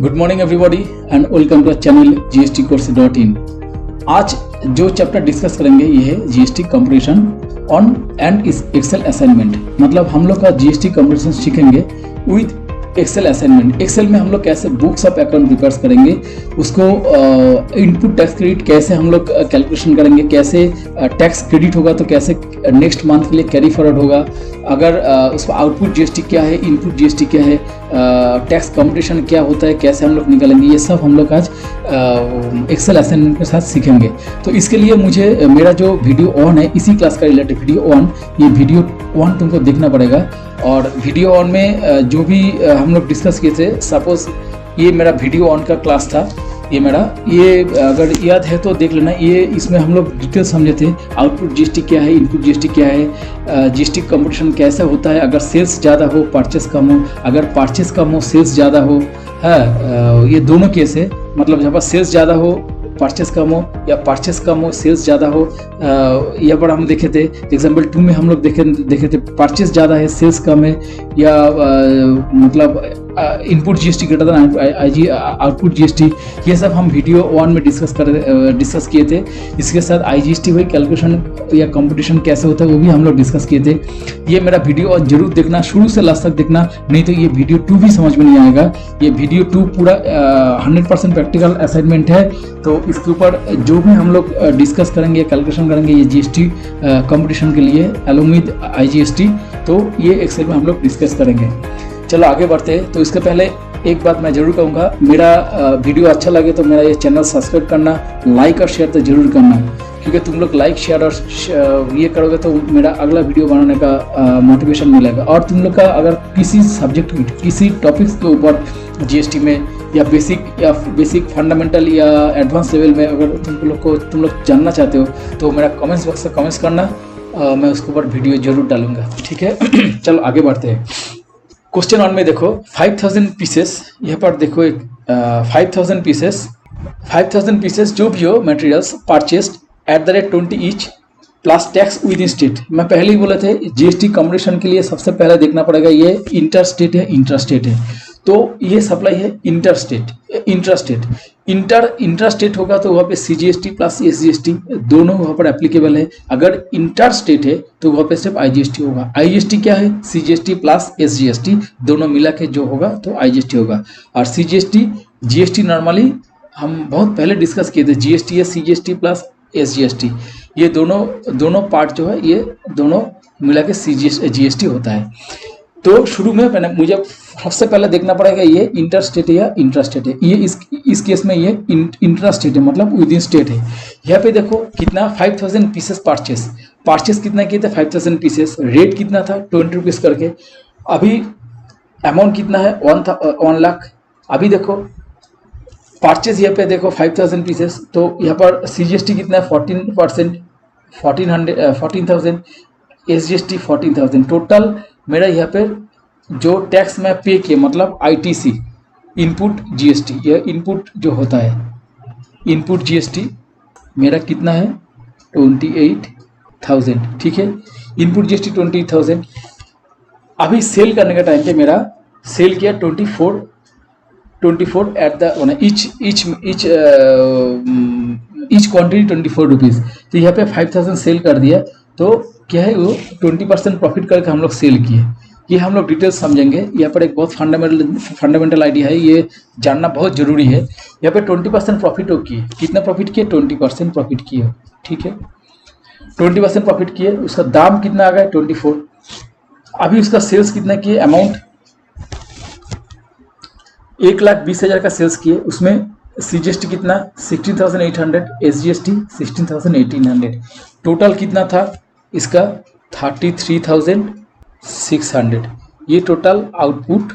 Good morning everybody and welcome to channel gstcourse.in। आज जो chapter discuss करेंगे ये है GST competition on and Excel assignment. मतलब हम लोग का जीएसटी कंपटीशन सीखेंगे विद एक्सेल असाइनमेंट। एक्सेल में हम लोग कैसे बुक्स ऑफ अकाउंट प्रिपेयर करेंगे, उसको इनपुट टैक्स क्रेडिट कैसे हम लोग कैलकुलेशन करेंगे, कैसे टैक्स क्रेडिट होगा तो कैसे नेक्स्ट मंथ के लिए कैरी फॉरवर्ड होगा, अगर उसका आउटपुट जीएसटी क्या है, इनपुट जीएसटी क्या है, टैक्स कंपटीशन क्या होता है, कैसे हम लोग निकालेंगे, ये सब हम लोग आज एक्सेल असाइनमेंट के साथ सीखेंगे। तो इसके लिए मुझे मेरा जो वीडियो ऑन है, इसी क्लास का रिलेटेड वीडियो ऑन, ये वीडियो ऑन तुमको देखना पड़ेगा। और वीडियो ऑन में जो भी हम लोग डिस्कस किए थे, सपोज ये मेरा वीडियो ऑन का क्लास था, ये अगर याद है तो देख लेना। ये इसमें हम लोग डिटेल समझे थे, आउटपुट जीएसटी क्या है, इनपुट जीएसटी क्या है, जीएसटी कंपटीशन कैसे होता है, अगर सेल्स ज़्यादा हो परचेस कम हो, अगर परचेस कम हो सेल्स ज़्यादा हो, है ये दोनों केस है। मतलब जहाँ पर सेल्स ज़्यादा हो परचेस कम हो या परचेस कम हो सेल्स ज़्यादा हो, यहाँ पर हम देखे थे एग्जाम्पल 2 में हम लोग देखे थे परचेस ज़्यादा है सेल्स कम है, या मतलब input GST greater than output GST. ये सब हम वीडियो 1 में डिस्कस किए थे। इसके साथ आईजीएसटी वही कैलकुलेशन या कंपटीशन कैसे होता है वो भी हम लोग डिस्कस किए थे। ये मेरा वीडियो जरूर देखना, शुरू से लास्ट तक देखना, नहीं तो ये वीडियो 2 भी समझ में नहीं आएगा। ये वीडियो 2 पूरा 100% प्रैक्टिकल असाइनमेंट है। तो इसके ऊपर जो भी हम लोग डिस्कस करेंगे, कैलकुलेशन करेंगे ये जीएसटी कंपटीशन के लिए अलोंग विद आईजीएसटी, तो ये एक्सेल में हम लोग डिस्कस करेंगे। चलो आगे बढ़ते हैं। तो इसके पहले एक बात मैं जरूर कहूँगा, मेरा वीडियो अच्छा लगे तो मेरा ये चैनल सब्सक्राइब करना, लाइक और शेयर तो जरूर करना, क्योंकि तुम लोग लाइक शेयर और ये करोगे तो मेरा अगला वीडियो बनाने का मोटिवेशन मिलेगा। और तुम लोग का अगर किसी सब्जेक्ट किसी टॉपिक्स के ऊपर जीएसटी में या बेसिक फंडामेंटल या एडवांस लेवल में अगर तुम लोग जानना चाहते हो तो मेरा कमेंट्स बॉक्स में कमेंट्स करना, मैं उसके ऊपर वीडियो जरूर डालूंगा, ठीक है। चलो आगे बढ़ते हैं। क्वेश्चन 1 में देखो 5000 पीसेस, यहाँ पर देखो एक 5000 पीसेस जो भी हो materials purchased eight the rate 20 each plus tax with in state. मैं पहले ही बोले थे जीएसटी कंपटीशन के लिए सबसे पहले देखना पड़ेगा ये इंटर स्टेट है इंट्रा स्टेट है। तो ये सप्लाई है इंटर स्टेट होगा तो वहाँ पे सीजीएसटी प्लस एसजीएसटी दोनों वहाँ पर एप्लीकेबल है। अगर इंटर स्टेट है तो वहाँ पे सिर्फ आईजीएसटी होगा। आईजीएसटी क्या है, सीजीएसटी प्लस एसजीएसटी दोनों मिला के जो होगा तो आईजीएसटी होगा। और सीजीएसटी जीएसटी नॉर्मली हम बहुत पहले डिस्कस किए थे, जीएसटी है सीजीएसटी प्लस एसजीएसटी, ये दोनों पार्ट जो है ये दोनों मिला के जीएसटी होता है। तो शुरू में मुझे सबसे पहले देखना पड़ेगा ये इंटर स्टेट है या इंट्रा स्टेट है। ये इस केस में ये इंट्रा स्टेट है, मतलब विद इन स्टेट है। यहाँ पे देखो कितना 5000 पीसेस परचेस कितना किए थे 5000 पीसेस, रेट कितना था 20 रुपीज़ करके। अभी अमाउंट कितना है 1 लाख। अभी देखो परचेस यहाँ पे देखो 5000 पीसेस, तो यहाँ पर सीजीएसटी कितना है 14%, 14,000, एसजीएसटी 14,000। टोटल मेरा यहाँ पे जो टैक्स मैं पे किया मतलब आईटीसी इनपुट जीएसटी, यह इनपुट जो होता है इनपुट जीएसटी मेरा कितना है 28,000, ठीक है। Input GST 28,000। अभी सेल करने का टाइम पे मेरा सेल किया 24 at the each quantity 24 rupees. तो यहाँ पे 5000 सेल कर दिया, तो क्या है वो 20% प्रॉफिट करके हम लोग सेल किए। ये हम लोग डिटेल्स समझेंगे। यहाँ पर एक बहुत फंडामेंटल आइडिया है, ये जानना बहुत जरूरी है। यहाँ पे 20% प्रॉफिट हो किए, कितना प्रॉफिट किए 20% प्रॉफिट किए, ठीक है। 20% प्रॉफिट किए, उसका दाम कितना आ गया 24। अभी उसका सेल्स कितना किए, अमाउंट 1,20,000 का सेल्स किए, उसमें सीजीएसटी कितना 16,800, एसजीएसटी 16,1800। टोटल कितना था इसका 33,600। ये टोटल आउटपुट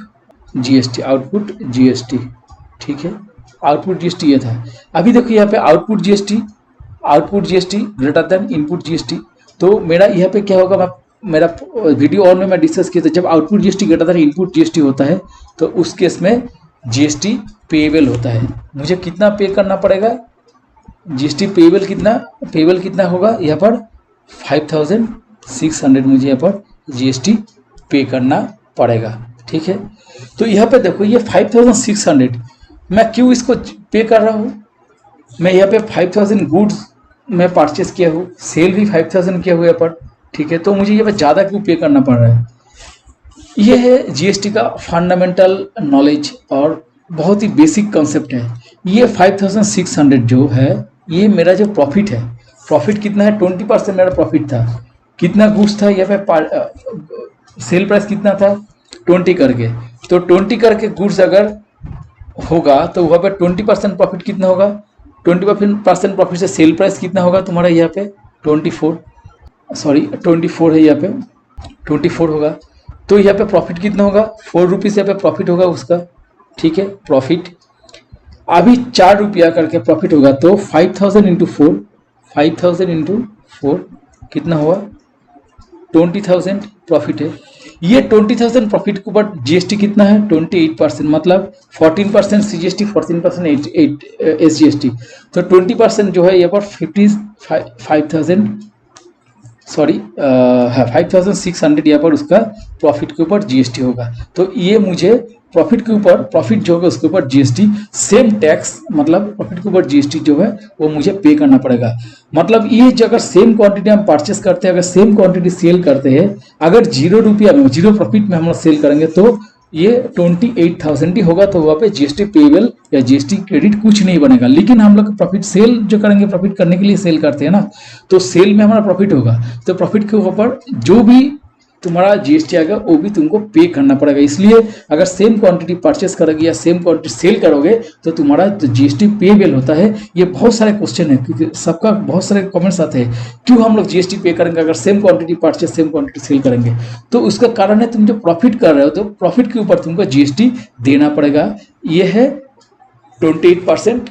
जीएसटी, ठीक है। आउटपुट जीएसटी ये था। अभी देखो यहाँ पे output GST greater than input GST. तो मेरा यहाँ पे क्या होगा, मेरा वीडियो ऑन में मैं डिस्कस किया था, जब output GST greater than input GST होता है तो उस केस में जीएसटी पेएबल होता है। मुझे कितना पे करना पड़ेगा, जीएसटी पेएबल कितना होगा, यहाँ पर 5,600 मुझे यहाँ पर जीएसटी पे करना पड़ेगा, ठीक है। तो यहाँ पे देखो ये 5600 मैं क्यों इसको पे कर रहा हूँ? मैं यहाँ पे 5000 गुड्स मैं परचेस किया हूँ, सेल भी 5000 किया हुआ यहाँ पर, ठीक है। तो मुझे यहाँ पे ज़्यादा क्यों पे करना पड़ रहा है? ये है जीएसटी का फंडामेंटल नॉलेज और बहुत ही बेसिक कंसेप्ट है। ये 5600 जो है, ये मेरा जो प्रॉफिट है, प्रॉफिट कितना है? 20% मेरा प्रॉफिट था। कितना गुड्स था यहाँ पे? सेल प्राइस कितना था? 20 करके। तो 20 करके गुड्स अगर होगा तो वहाँ पे 20% प्रॉफिट कितना होगा? 20% प्रॉफिट से सेल प्राइस कितना होगा तुम्हारा यहाँ पे? 24 है यहाँ पे, 24 होगा। तो यहाँ पे प्रॉफिट कितना होगा? 4 रुपीज़ यहाँ पे प्रॉफिट होगा उसका, ठीक है। प्रॉफिट अभी 4 रुपया करके प्रॉफिट होगा, तो 5000 इंटू 4, 5000 इंटू 4 कितना हुआ? 20,000 प्रॉफिट है। ये 20,000 प्रॉफिट के ऊपर जीएसटी कितना है? 28%, मतलब 14% सीजीएसटी, 14% एसजीएसटी। तो 20% जो है यहाँ पर 5600 यहाँ पर उसका प्रॉफिट के ऊपर जीएसटी होगा। तो ये मुझे प्रॉफिट के ऊपर, प्रॉफिट जो होगा उसके ऊपर जीएसटी, सेम टैक्स, मतलब प्रॉफिट के ऊपर जीएसटी जो है वो मुझे पे करना पड़ेगा। मतलब ये जो अगर सेम क्वांटिटी हम परचेस करते हैं, अगर सेम क्वांटिटी सेल करते हैं, अगर 0 रुपया में, 0 प्रॉफिट में हम लोग सेल करेंगे तो ये 28,000 ही होगा। तो वहाँ पे जीएसटी पेबल या जीएसटी क्रेडिट कुछ नहीं बनेगा। लेकिन हम लोग प्रॉफिट सेल जो करेंगे, प्रॉफिट करने के लिए सेल करते हैं ना, तो सेल में हमारा प्रॉफिट होगा, तो प्रॉफिट के ऊपर जो भी तुम्हारा जीएसटी आएगा वो भी तुमको पे करना पड़ेगा। इसलिए अगर सेम क्वांटिटी परचेस करोगे या सेम क्वांटिटी सेल करोगे तो तुम्हारा जो जीएसटी पेबल होता है। ये बहुत सारे क्वेश्चन है, क्योंकि सबका बहुत सारे कमेंट्स आते हैं, क्यों हम लोग जीएसटी पे करेंगे अगर same quantity purchase, same quantity sale करेंगे? तो उसका कारण है, तुम जो प्रॉफिट कर रहे हो तो प्रॉफिट के ऊपर तुमको जीएसटी देना पड़ेगा। ये है 28%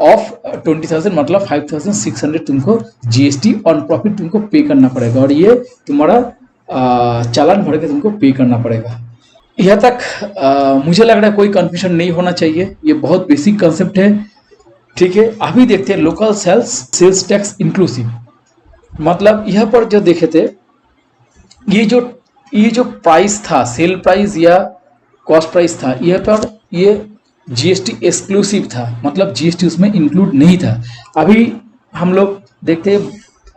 ऑफ 20,000, मतलब 5600 तुमको जीएसटी ऑन प्रॉफिट तुमको पे करना पड़ेगा, और ये तुम्हारा चालान भर के तुमको पे करना पड़ेगा। यहाँ तक मुझे लग रहा है कोई कंफ्यूजन नहीं होना चाहिए, ये बहुत बेसिक कंसेप्ट है, ठीक है। अभी देखते हैं लोकल सेल्स टैक्स इंक्लूसिव। मतलब यहाँ पर जो देखे थे, ये जो प्राइस था, सेल प्राइस या कॉस्ट प्राइस था, यहाँ पर ये जीएसटी एक्सक्लूसिव था, मतलब जीएसटी उसमें इंक्लूड नहीं था। अभी हम लोग देखते हैं,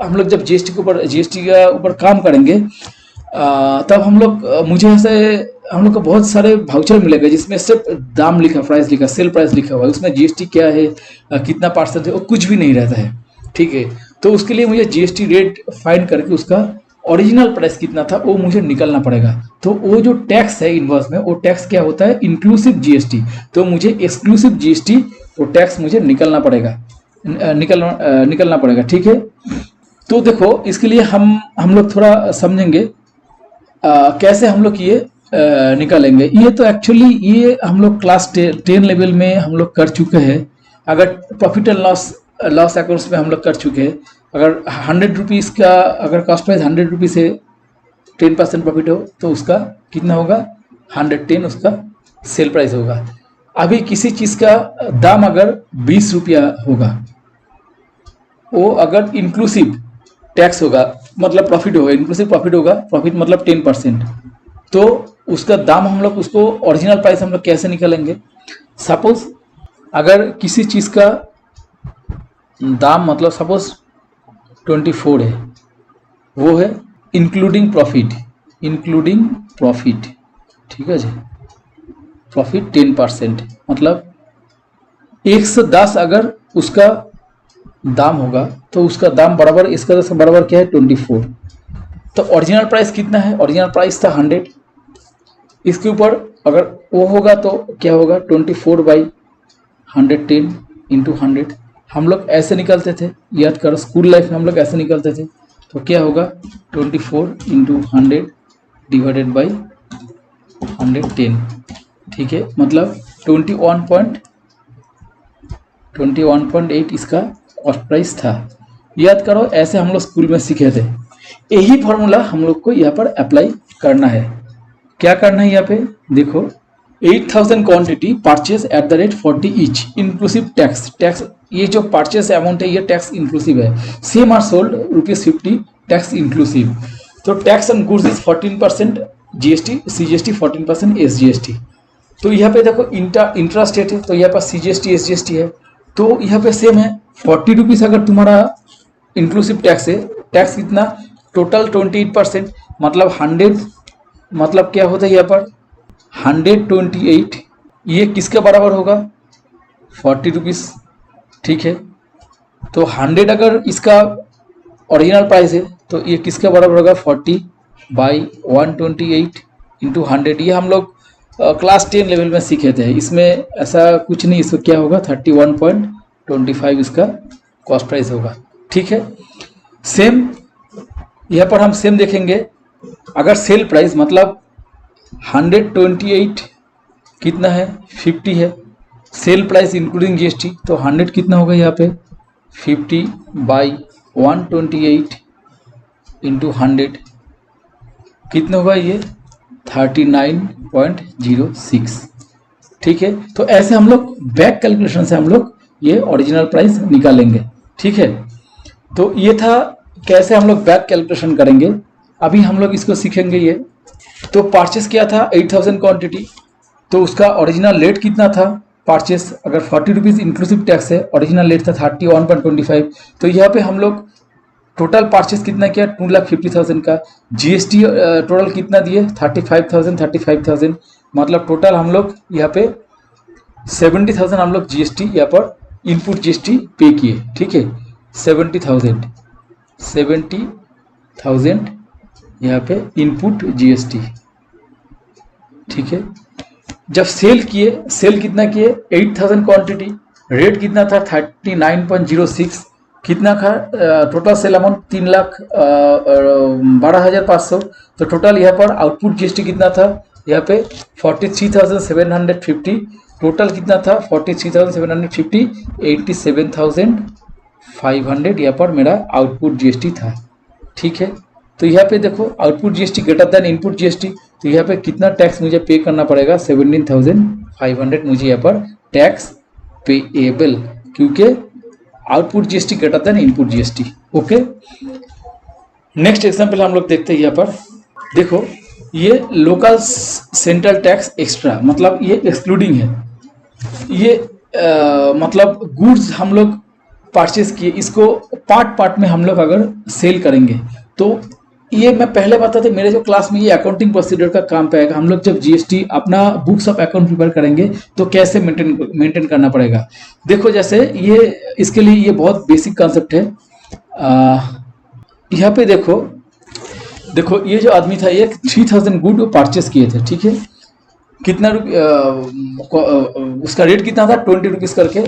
हम लोग जब जीएसटी के ऊपर काम करेंगे तब हम लोग हम लोग को बहुत सारे वाउचर मिलेगा जिसमें सिर्फ दाम लिखा, प्राइस लिखा, सेल प्राइस लिखा हुआ है, उसमें जीएसटी क्या है, कितना % है, वो कुछ भी नहीं रहता है, ठीक है। तो उसके लिए मुझे जीएसटी रेट फाइंड करके उसका ओरिजिनल प्राइस कितना था वो मुझे निकलना पड़ेगा। तो वो जो टैक्स है इनवॉइस में, वो टैक्स क्या होता है? Inclusive GST. तो मुझे एक्सक्लूसिव जीएसटी वो टैक्स मुझे निकलना पड़ेगा, ठीक है। तो देखो, इसके लिए हम लोग थोड़ा समझेंगे कैसे हम लोग ये निकालेंगे। ये तो एक्चुअली ये हम लोग क्लास 10 लेवल में हम लोग कर चुके हैं। अगर प्रॉफिट एंड लॉस अकाउंट्स में हम लोग कर चुके हैं। अगर 100 रुपीज़ का अगर कॉस्ट प्राइस 100 रुपीज़ से 10% प्रॉफिट हो तो उसका कितना होगा? 110 उसका सेल प्राइस होगा। अभी किसी चीज़ का दाम अगर 20 रुपया होगा, वो अगर इंक्लूसिव टैक्स होगा, मतलब प्रॉफिट होगा, इंक्लूसिव प्रॉफिट होगा, प्रॉफिट मतलब 10%, तो उसका दाम हम लोग, उसको ओरिजिनल प्राइस हम लोग कैसे निकालेंगे? सपोज अगर किसी चीज़ का दाम मतलब सपोज 24 है, वो है इंक्लूडिंग प्रॉफिट, ठीक है जी। प्रॉफिट 10%, मतलब 110 अगर उसका दाम होगा तो उसका दाम बराबर, इसका बराबर क्या है? 24। तो ओरिजिनल प्राइस कितना है? ओरिजिनल प्राइस था 100। इसके ऊपर अगर वो होगा तो क्या होगा? 24/110 इंटू 100। हम लोग ऐसे निकलते थे, याद करो स्कूल लाइफ में हम लोग ऐसे निकलते थे। तो क्या होगा? 24 इंटू 100 डिवाइडेड बाई 110, ठीक है। मतलब 21.8 इसका कॉस्ट प्राइस था। याद करो, ऐसे हम लोग स्कूल में सीखे थे। यही फॉर्मूला हम लोग को यहाँ पर अप्लाई करना है। क्या करना है यहाँ पे देखो, 8000 quantity purchase at the rate 40 each inclusive tax. ये जो परचेस अमाउंट है ये टैक्स इंक्लूसिव है। Same are sold ₹50 tax inclusive. तो tax on goods is 14% GST, CGST 14% SGST. तो यहाँ पे देखो इंट्रा स्टेट है, तो यहाँ पर CGST SGST है, तो यहाँ पे सेम है 40 रुपीज़ अगर तुम्हारा इंक्लूसिव टैक्स है, टैक्स कितना टोटल 28%, मतलब 100, मतलब क्या होता है यहाँ पर 128, ये किसके बराबर होगा 40 रुपीज़, ठीक है। तो 100 अगर इसका ओरिजिनल प्राइस है तो ये किसके बराबर होगा 40/128 इंटू 100। ये हम लोग क्लास 10 लेवल में सीखे थे, इसमें ऐसा कुछ नहीं, इसको क्या होगा 31.25 इसका कॉस्ट प्राइस होगा, ठीक है। सेम यहाँ पर हम सेम देखेंगे, अगर सेल प्राइस मतलब 128 कितना है 50 है, सेल प्राइस इंक्लूडिंग GST, तो 100 कितना होगा यहाँ पे 50/128 इंटू 100 कितना होगा ये 39.06, ठीक है। तो ऐसे हम लोग बैक कैलकुलेशन से हम लोग ये ओरिजिनल प्राइस निकालेंगे, ठीक है। तो ये था कैसे हम लोग बैक कैलकुलेशन करेंगे, अभी हम लोग इसको सीखेंगे। ये तो परचेस किया था 8000 क्वांटिटी, तो उसका ओरिजिनल रेट कितना था परचेस, अगर 40 रुपीज़ इंक्लूसिव टैक्स है, ओरिजिनल रेट था 31.25, तो यहाँ पे हम लोग टोटल परचेस कितना किया 2,50,000 का, GST टोटल कितना दिए 35,000, मतलब टोटल हम लोग यहाँ पे 70,000 हम लोग GST यहाँ पर इनपुट GST पे किए, ठीक है। 70,000 यहाँ पे इनपुट GST, ठीक है। जब सेल किए, सेल कितना किए 8000 क्वांटिटी, रेट कितना था 39.06, कितना था टोटल सेल अमाउंट 3,12,500, तो टोटल यहाँ पर आउटपुट GST कितना था यहाँ पे 43,750, टोटल कितना था 43,750, 87,500 यहाँ पर मेरा आउटपुट GST था, ठीक है। तो यहाँ पे देखो output GST greater than input GST, तो यहाँ पे कितना टैक्स मुझे पे करना पड़ेगा 17,500 मुझे यहाँ पर टैक्स पेएबल, क्योंकि output GST greater than input GST, okay. Next example हम लोग देखते हैं। यहाँ पर देखो ये लोकल सेंट्रल टैक्स एक्स्ट्रा, मतलब ये एक्सक्लूडिंग है, ये मतलब गुड्स हम लोग परचेस किए, इसको पार्ट में हम लोग अगर सेल करेंगे, तो ये मैं पहले बताया था मेरे जो क्लास में, ये अकाउंटिंग प्रोसीजर का काम पे आएगा। हम लोग जब GST अपना बुक्स ऑफ अकाउंट प्रिपेयर करेंगे तो कैसे मेंटेन करना पड़ेगा। देखो जैसे ये इसके लिए ये बहुत बेसिक कॉन्सेप्ट है। यहाँ पे देखो ये जो आदमी था ये 3000 गुड परचेस किए थे, ठीक है। कितना उसका रेट कितना था 20 रुपीज़ करके,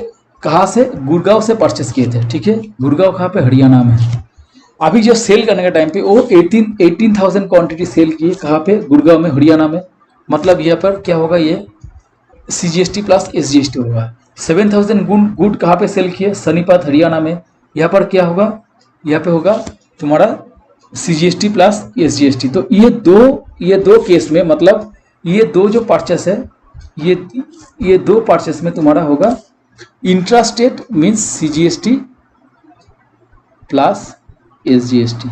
कहाँ से गुड़गांव से परचेस किए थे, ठीक है। गुड़गांव कहाँ पे हरियाणा में। अभी जो सेल करने के टाइम पे वो 18,000 क्वांटिटी सेल किए, कहाँ पे गुड़गांव में हरियाणा में, मतलब यहाँ पर क्या होगा ये CGST प्लस SGST होगा। 7,000 गुड कहाँ पे सेल किए सोनीपत हरियाणा में, यहाँ पर क्या होगा यहाँ पे होगा तुम्हारा CGST प्लस SGST। तो ये दो केस में, मतलब ये दो जो परचेस है, ये दो परचेस में तुम्हारा होगा intra state means CGST plus SGST,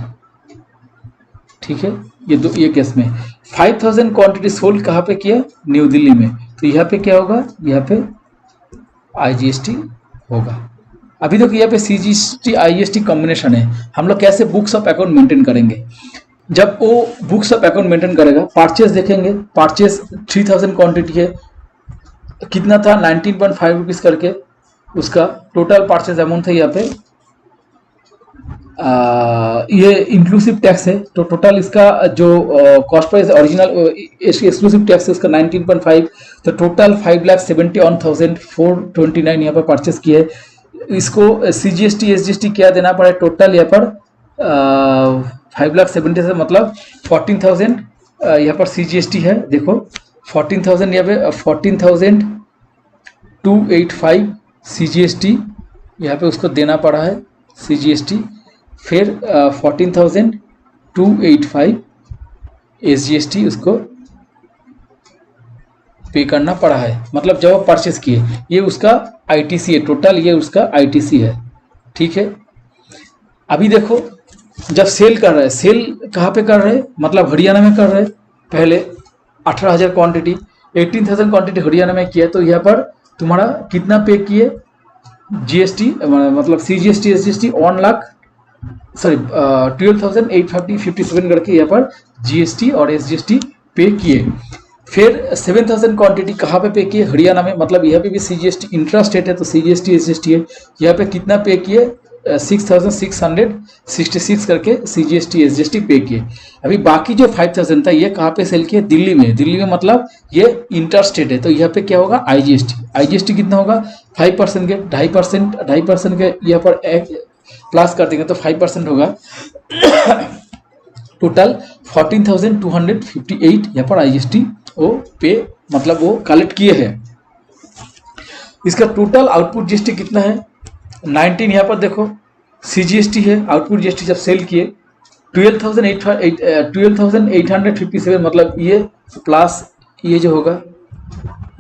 ठीक है। ये केस में 5,000 क्वांटिटी सोल्ड कहाँ पे किया न्यू दिल्ली में, तो यहाँ पे क्या होगा यहाँ पे IGST होगा। अभी देखो यहाँ पे CGST IGST कॉम्बिनेशन है। हम लोग कैसे बुक्स ऑफ अकाउंट मेंटेन करेंगे, जब वो बुक्स ऑफ अकाउंट मेंटेन करेगा, परचेस देखेंगे, परचेस 3000 क्वांटिटी है, कितना था 19.5 रुपीज़ करके, उसका टोटल परचेस अमाउंट था यहाँ पे ये इंक्लूसिव टैक्स है, तो टोटल इसका जो cost price original exclusive tax है उसका 19.5, तो टोटल 5,71,429 यहाँ पर परचेस किए। इसको CGST SGST क्या देना पड़ा, टोटल यहाँ पर 5,70,000 से मतलब 14,000 यहाँ पर CGST है। देखो 14,000 यहाँ पे 14,285 CGST यहाँ पे उसको देना पड़ा है CGST, फिर 14,285 SGST उसको पे करना पड़ा है, मतलब जब वो परचेस किए। ये उसका ITC है, टोटल ये उसका ITC है, ठीक है। अभी देखो जब सेल कर रहे हैं, सेल कहाँ पे कर रहे हैं, मतलब हरियाणा में कर रहे हैं। पहले 18,000 क्वांटिटी, 18,000 क्वांटिटी हरियाणा में किया, तो यहाँ पर तुम्हारा कितना पे किए जीएसटी, मतलब CGST SGST 1 लाख, सॉरी 12,857 करके यहाँ पर जीएसटी और SGST पे किए। फिर 7,000 क्वांटिटी कहाँ पे किए, हरियाणा में, मतलब यहाँ पे भी CGST इंट्रा स्टेट है तो CGST SGST है। यहाँ पे कितना पे किए 6,666 करके CGST SGST पे किए। अभी बाकी जो 5,000 था ये कहाँ पे सेल किए, दिल्ली में। दिल्ली में मतलब ये इंटर स्टेट है, तो यहाँ पे क्या होगा IGST कितना होगा 5% के, 2.5% के यहाँ पर प्लस कर देंगे तो 5% होगा। टोटल 14,258 यहाँ पर IGST वो पे, मतलब वो कलेक्ट किए हैं। इसका टोटल आउटपुट GST कितना है 19, यहाँ पर देखो CGST है, आउटपुट GST जब सेल किए 12,857, मतलब ये प्लस ये जो होगा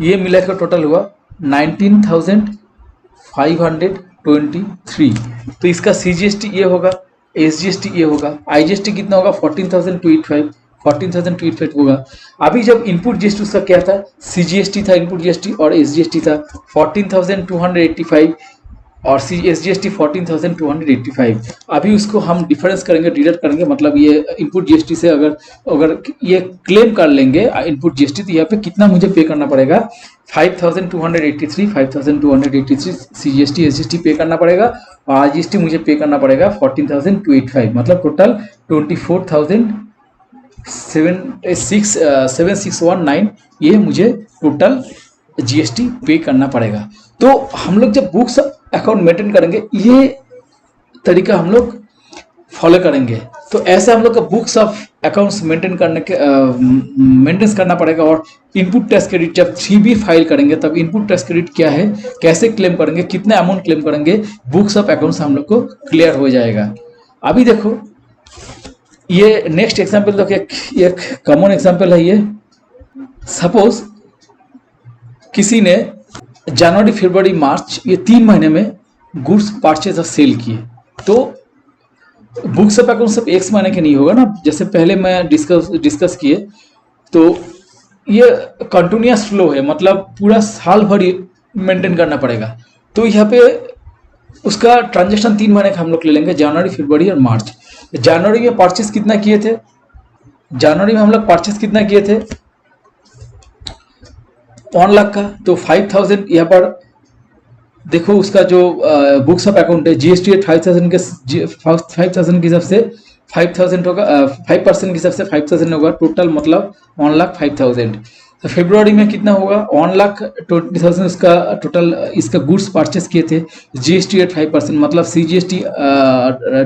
ये मिला कर टोटल हुआ 19,523। तो इसका CGST ये होगा, SGST ये होगा, IGST कितना होगा 14,285 होगा। अभी जब इनपुट GST उसका क्या था, CGST था इनपुट GST और SGST था 14,285 और SGST 14,285। अभी उसको हम डिफरेंस करेंगे, डिडक्ट करेंगे, मतलब ये इनपुट GST से अगर ये क्लेम कर लेंगे इनपुट GST, तो यहाँ पे कितना मुझे पे करना पड़ेगा 5,283 CGST SGST पे करना पड़ेगा और IGST मुझे पे करना पड़ेगा 14,285, मतलब टोटल 24,761.9 ये मुझे टोटल GST पे करना पड़ेगा। तो हम लोग जब बुक्स अकाउंट मेंटेन करेंगे ये तरीका हम लोग फॉलो करेंगे, तो ऐसे हम लोग का बुक्स ऑफ अकाउंट्स मेंटेन करना पड़ेगा। और इनपुट टैक्स क्रेडिट जब 3B फाइल करेंगे तब इनपुट टैक्स क्रेडिट क्या है, कैसे क्लेम करेंगे, कितना अमाउंट क्लेम करेंगे, बुक्स ऑफ अकाउंट्स हम लोग को क्लियर हो जाएगा। अभी देखो ये नेक्स्ट एग्जाम्पल देखो, एक कॉमन एग्जाम्पल है ये। सपोज किसी ने जनवरी फरवरी मार्च ये 3 महीने में गुड्स परचेज और सेल किए, तो बुक्स ऑफ अकाउंट सब एक महीने के नहीं होगा ना, जैसे पहले मैं डिस्कस किए, तो ये कंटिन्यूअस फ्लो है, मतलब पूरा साल भर मेंटेन करना पड़ेगा। तो यहाँ पे उसका ट्रांजेक्शन 3 महीने का हम लोग ले लेंगे, जनवरी फरवरी और मार्च। जनवरी में परचेस कितना किए थे, जनवरी में हम लोग परचेस कितना किए थे 1 लाख का, तो 5,000 यहाँ पर देखो उसका जो बुक्स ऑफ अकाउंट है GST 5,000 के हिसाब से 5,000 होगा, 5% के हिसाब से 5,000 होगा टोटल, मतलब 1,05,000। तो फरवरी में कितना होगा 1,20,000 उसका टोटल, इसका गुड्स परचेस किए थे GST 5%, मतलब CGST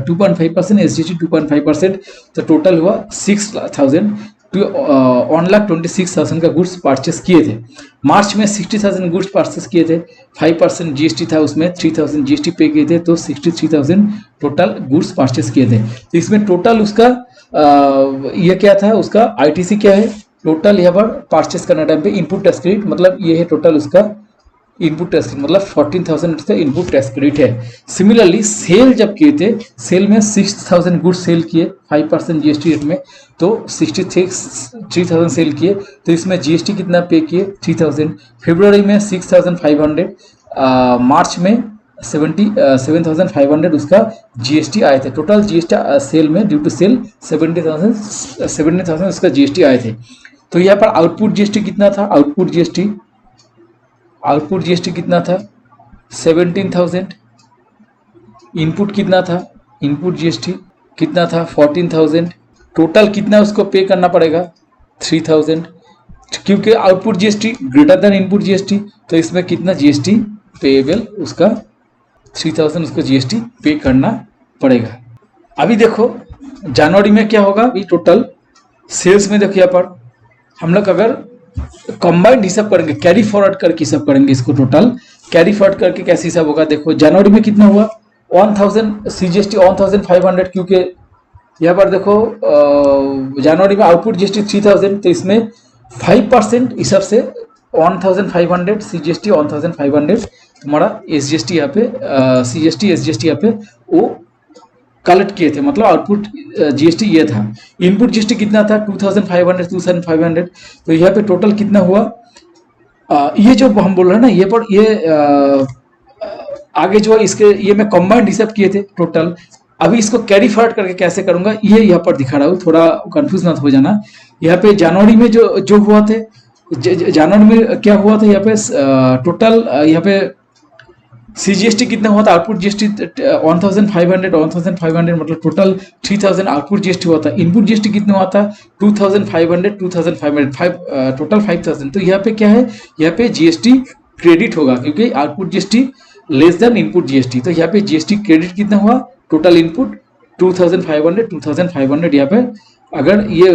2.5%, SGST 2.5%, तो टोटल हुआ 6,000, 1,26,000 का गुड्स परचेस किए थे। मार्च में 60,000 गुड्स परचेस किए थे, 5% GST था उसमें, 3,000 GST पे किए थे, तो 63,000 टोटल गुड्स परचेस किए थे। तो इसमें टोटल उसका ये क्या था, उसका ITC क्या है, टोटल यहाँ पर परचेस करने टाइम पे इनपुट टैक्स क्रेडिट, मतलब ये है टोटल उसका इनपुट टैक्स क्रेडिट, मतलब 14,000 उसका इनपुट टैक्स क्रेडिट है। सिमिलरली सेल जब किए थे, सेल में 6,000 गुड्स सेल किए 5% GST रेट में, तो 63,000 सेल किए, तो इसमें GST कितना पे किए 3,000। फरवरी में 6,500, मार्च में 7,500 उसका GST आए थे। टोटल GST सेल में ड्यू टू सेल 70,000 उसका GST आए थे। तो यहाँ पर आउटपुट GST कितना था, आउटपुट GST कितना था 17,000। इनपुट कितना था, इनपुट GST कितना था 14,000। टोटल कितना उसको पे करना पड़ेगा 3,000, क्योंकि output GST greater than input GST, तो इसमें कितना GST पेएबल उसका 3,000 उसको GST पे करना पड़ेगा। अभी देखो जनवरी में क्या होगा, अभी टोटल सेल्स में देखो यहाँ पर हम लोग अगर कंबाइंड हिसाब करेंगे, कैरी फॉरवर्ड करके हिसाब करेंगे, इसको टोटल कैरी फॉरवर्ड करके कैसे हिसाब होगा, देखो जनवरी में कितना हुआ 1,000 CGST 1,500, क्योंकि यहाँ पर देखो जनवरी में आउटपुट GST 3,000, तो इसमें 5% हिसाब से 1,500 CGST 1,500 तुम्हारा SGST यहाँ पे CGST SGST यहाँ पे वो कलेक्ट किए थे, मतलब आउटपुट GST ये था। इनपुट GST कितना था 2,500, तो यहाँ पे टोटल कितना हुआ ये जो हम बोल रहे हैं ना, ये पर ये आगे जो है इसके ये मैं कंबाइंड हिसाब किए थे टोटल। अभी इसको कैरी फॉरवर्ड करके कैसे करूंगा ये यहाँ पर दिखा रहा हूँ, थोड़ा कंफ्यूज ना हो जाना। यहाँ पे जनवरी में जो जो हुआ थे, जनवरी में क्या हुआ था, यहाँ पे टोटल यहाँ पे सीजीएसटी कितना हुआ था, आउटपुट जीएसटी 1500 मतलब टोटल 3000 आउटपुट जीएसटी हुआ था। इनपुट जीएसटी कितना हुआ था 2500 टोटल 5000। तो यहाँ पे क्या है, यहाँ पे जीएसटी क्रेडिट होगा क्योंकि output GST less than input GST. तो यहाँ पे जीएसटी क्रेडिट कितना हुआ, टोटल इनपुट 2500 यहाँ पे अगर ये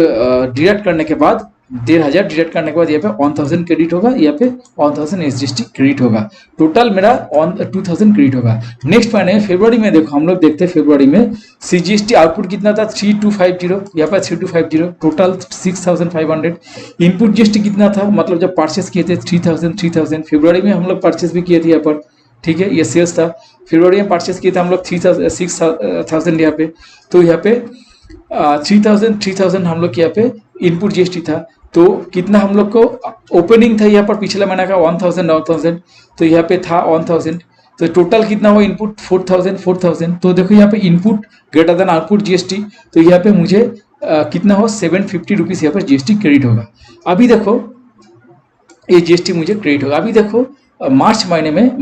डिडक्ट करने के बाद 1500 डिडक्ट करने के बाद यहाँ पे 1000 क्रेडिट होगा, यहाँ पे 1000 एसजीएसटी क्रेडिट होगा, टोटल मेरा 2000 क्रेडिट होगा। नेक्स्ट महीने फरवरी में देखो, हम लोग देखते हैं फरवरी में सीजीएसटी आउटपुट कितना था 3250, यहाँ पे 3250, टोटल 6500। इनपुट जीएसटी कितना था, मतलब जब परचेस किए थे 3000 फरवरी में हम लोग परचेस भी किए थे यहाँ पर, ठीक है, ये सेल्स था। फरवरी में परचेस किए थे हम लोग 6000 यहाँ पे। तो यहाँ पे 3000 हम लोग यहाँ पे इनपुट जीएसटी था। तो कितना हम लोग को ओपनिंग था यहाँ पर पिछला महीना का 1000, तो यहाँ पे था 1000। तो टोटल कितना हुआ इनपुट 4000। तो देखो यहाँ पे input greater than output GST, तो यहाँ पे मुझे कितना हो 750 रुपीज यहाँ पर जीएसटी क्रेडिट होगा। अभी देखो ये जीएसटी मुझे क्रेडिट होगा। अभी देखो मार्च महीने में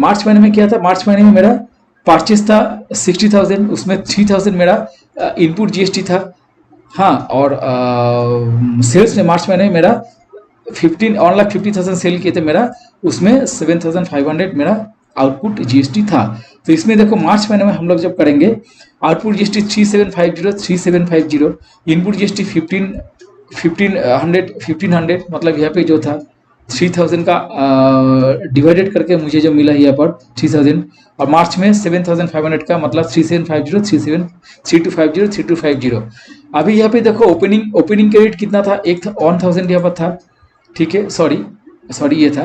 क्या था, मार्च महीने में मेरा परचेस था 60,000, उसमें 3000 मेरा इनपुट जीएसटी था। हाँ, और सेल्स में मार्च महीने में मेरा 1,50,000 सेल किए थे मेरा, उसमें 7,500 मेरा आउटपुट जीएसटी था। तो इसमें देखो मार्च महीने में हम लोग जब करेंगे आउटपुट जीएसटी 3750, इनपुट जीएसटी 1500, मतलब यहाँ पे जो था 3000 का डिवाइडेड करके मुझे जो मिला यहाँ पर 3000, और मार्च में 7500 का, मतलब 3250। अभी यहाँ पे देखो ओपनिंग क्रेडिट कितना था, एक था 1000 यहाँ पर था, ठीक है, सॉरी ये था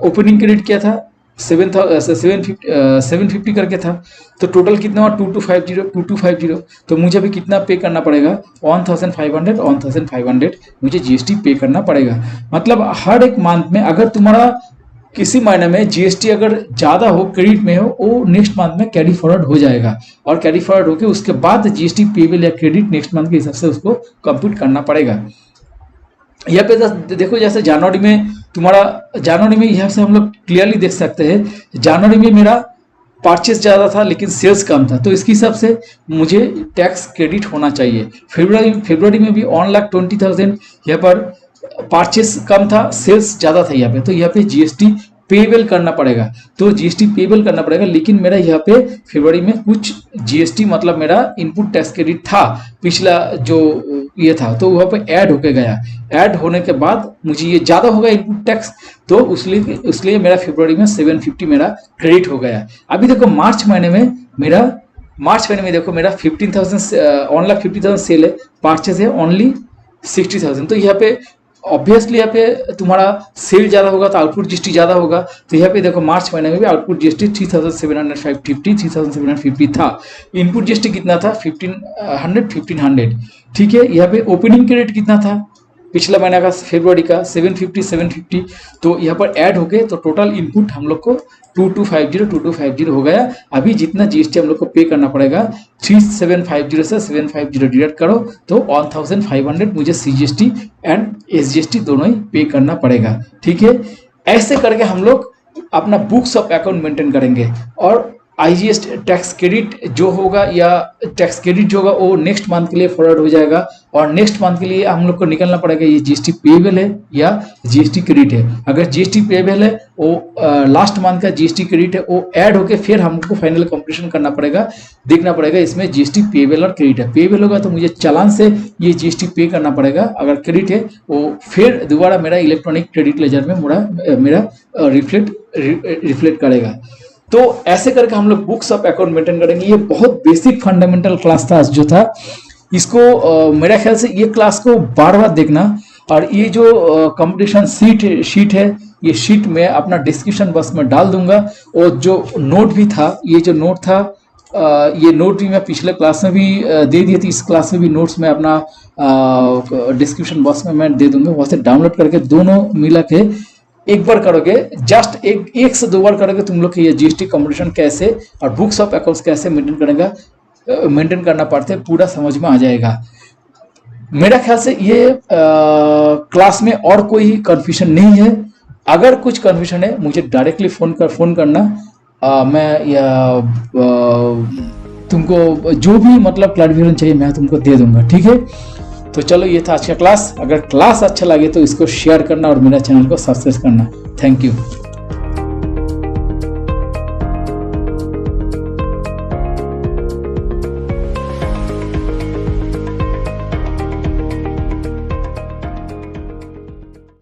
ओपनिंग क्रेडिट क्या था 750 करके था। तो टोटल कितना हुआ 2250। तो मुझे अभी कितना पे करना पड़ेगा 1500 मुझे जीएसटी पे करना पड़ेगा। मतलब हर एक मंथ में अगर तुम्हारा किसी महीने में जीएसटी अगर ज़्यादा हो, क्रेडिट में हो, वो नेक्स्ट मंथ में कैरी फॉरवर्ड हो जाएगा, और कैरी फॉरवर्ड होकर उसके बाद जीएसटी पेबल या क्रेडिट नेक्स्ट मंथ के हिसाब से उसको कंप्यूट करना पड़ेगा। यहाँ पे देखो जैसे जनवरी में यहाँ से हम लोग क्लियरली देख सकते हैं, जनवरी में मेरा परचेस ज़्यादा था लेकिन सेल्स कम था, तो इसके हिसाब से मुझे टैक्स क्रेडिट होना चाहिए। फरवरी में भी 1,20,000 यहाँ पर परचेस कम था, सेल्स ज़्यादा था यहाँ पे, तो यहाँ पे जीएसटी पेबल करना पड़ेगा। तो जीएसटी पेबल करना पड़ेगा, लेकिन मेरा यहाँ पे फरवरी में कुछ जीएसटी मतलब मेरा इनपुट टैक्स क्रेडिट था पिछला जो ये था, तो वहाँ पे ऐड होके गया। ऐड होने के बाद मुझे ये ज़्यादा होगा इनपुट टैक्स, तो इसलिए मेरा फरवरी में 750 मेरा क्रेडिट हो गया। अभी देखो मार्च महीने में देखो मेरा 1,50,000 सेल है, परचेज है ओनली 60,000। तो यहाँ पे ऑब्वियसली यहाँ पे तुम्हारा सेल ज़्यादा होगा तो आउटपुट जीएसटी ज़्यादा होगा। तो यहाँ पे देखो मार्च महीने में भी आउटपुट जीएसटी 3,750 था। इनपुट जीएसटी कितना था 1,500, ठीक है। यहाँ पे ओपनिंग क्रेडिट कितना था पिछला महीना का फरवरी का 750। तो यहाँ पर ऐड हो गए, तो टोटल इनपुट हम लोग को 2250 हो गया। अभी जितना जीएसटी हम लोग को पे करना पड़ेगा 3750 से 750 डिडक्ट करो तो 1500 मुझे सीजीएसटी एंड एसजीएसटी दोनों ही पे करना पड़ेगा, ठीक है। ऐसे करके हम लोग अपना बुक्स ऑफ अकाउंट मेंटेन करेंगे, और आईजीएस टैक्स क्रेडिट जो होगा या टैक्स क्रेडिट जो होगा वो नेक्स्ट मंथ के लिए फॉरवर्ड हो जाएगा, और नेक्स्ट मंथ के लिए हम लोग को निकलना पड़ेगा ये जीएसटी पेबल है या जीएसटी क्रेडिट है। अगर जीएसटी पेबल है वो लास्ट मंथ का जीएसटी क्रेडिट है वो ऐड होके फिर हम लोग को फाइनल कंप्यूटेशन करना पड़ेगा, देखना पड़ेगा इसमें जीएसटी पेबल और क्रेडिट है। पेबल होगा तो मुझे चालान से ये जीएसटी पे करना पड़ेगा, अगर क्रेडिट है वो फिर दोबारा मेरा इलेक्ट्रॉनिक क्रेडिट लेजर में मेरा रिफ्लेक्ट करेगा। तो ऐसे करके हम लोग बुक्स ऑफ अकाउंट मेंटेन करेंगे। ये बहुत बेसिक फंडामेंटल क्लास था जो था, इसको मेरा ख्याल से ये क्लास को बार बार देखना। और ये जो कंपटीशन शीट है, ये शीट में अपना डिस्क्रिप्शन बॉक्स में डाल दूंगा, और जो नोट भी था, ये जो नोट था ये नोट भी मैं पिछले क्लास में भी दे दिए थे, इस क्लास में भी नोट्स में अपना डिस्क्रिप्शन बॉक्स में मैं दे दूंगा, वहाँ से डाउनलोड करके दोनों मिला के एक बार करोगे, जस्ट एक से 2 बार करोगे, तुम लोग की ये जीएसटी कंपटीशन कैसे और बुक्स ऑफ अकाउंट्स कैसे मेंटेन करना पड़ते पूरा समझ में आ जाएगा। मेरा ख्याल से ये क्लास में और कोई कंफ्यूजन नहीं है। अगर कुछ कंफ्यूजन है मुझे डायरेक्टली फोन करना। मैं तुमको जो भी मतलब क्लैरिफिकेशन चाहिए मैं तुमको दे दूंगा, ठीक है। तो चलो ये था आज का क्लास। अगर क्लास अच्छा लगे तो इसको शेयर करना और मेरा चैनल को सब्सक्राइब करना। Thank you.